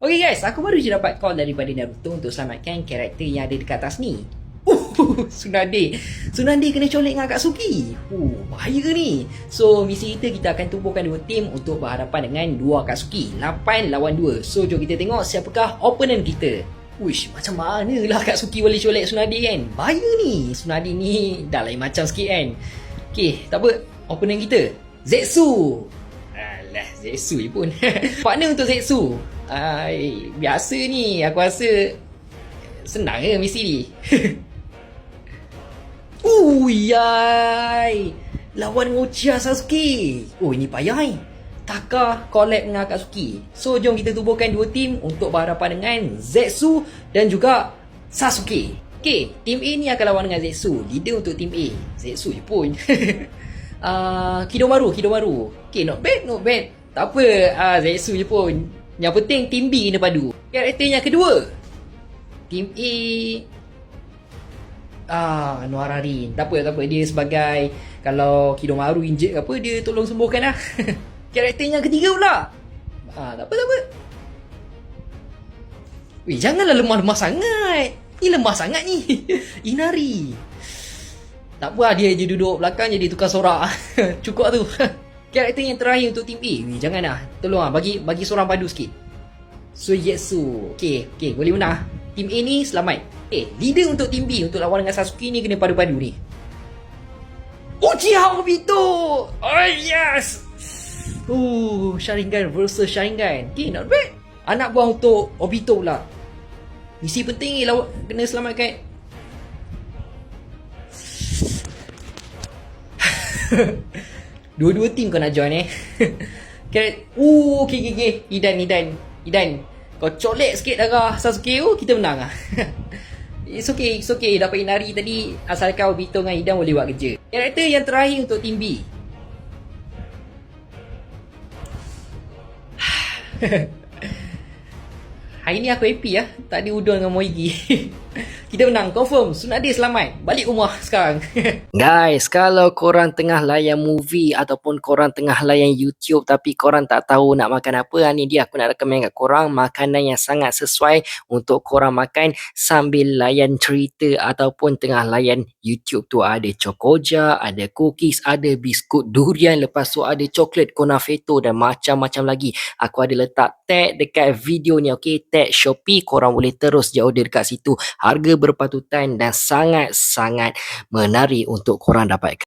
Okay guys, aku baru je dapat call daripada Naruto untuk selamatkan karakter yang ada dekat atas ni. Tsunade. Tsunade kena colek dengan Akatsuki. Bahaya ni. So, misi kita akan tubuhkan dua tim untuk berhadapan dengan dua Akatsuki. 8 lawan 2. So, jom kita tengok siapakah opponent kita. Wish, macam mana lah Akatsuki boleh colek Tsunade kan? Bahaya ni. Tsunade ni dah lain macam sikit kan. Okay, tak apa. Opponent kita, Zetsu. Alah, Zetsu je pun. Partner untuk Zetsu. Biasa ni. Aku rasa senang ke misi ni. Yai. Lawan dengan Uchiha Sasuke. Ini payah ni. Taka collab dengan Akatsuki. So jom kita tubuhkan dua tim untuk berhadapan dengan Zetsu dan juga Sasuke. Okay, tim A ni akan lawan dengan Zetsu. Leader untuk tim A, Zetsu je pun. Kidomaru. Okay, not bad. Tak apa, Zetsu je pun. Yang penting tim B kena padu. Karakter yang kedua, tim A, Noararin. Tak apa. Dia sebagai, kalau Kidomaru injet ke apa, dia tolong sembuhkan lah. Karakter yang ketiga pula, tak apa. Weh, janganlah lemah sangat. Ni lemah sangat ni. Inari. Tak apa, dia je duduk belakang jadi tukar sorak. Cukup tu. Karakter yang terakhir untuk tim A. Weh, jangan lah. Tolong lah, bagi seorang padu sikit. Suigetsu. Okay, boleh menang. Tim A ni selamat. Leader untuk tim B untuk lawan dengan Sasuke ni kena padu-padu ni. Uchiha Obito! Oh yes! Sharingan versus Sharingan. Okay, not bad. Anak buah untuk Obito pula. Misi penting ni kena selamatkan. Dua-dua tim kau nak join Okay. Idan. Kau colek sikit darah Sasuke kita menang lah. It's okay. Dapat Inari tadi, asalkan Obito dengan Idan boleh buat kerja. Karakter yang terakhir untuk tim B. Hari ni aku happy lah. Tak ada udon dengan Moigi. Kita menang, confirm. Tsunade selamat. Balik rumah sekarang. Guys, kalau korang tengah layan movie ataupun korang tengah layan YouTube tapi korang tak tahu nak makan apa, ni dia aku nak recommend kat korang makanan yang sangat sesuai untuk korang makan sambil layan cerita ataupun tengah layan YouTube tu. Ada Chocoja, ada cookies, ada biskut durian, lepas tu ada coklat Confetto dan macam-macam lagi. Aku ada letak tag dekat video ni, okay? Tag Shopee, korang boleh terus je order dekat situ. Harga berpatutan dan sangat-sangat menarik untuk korang dapatkan.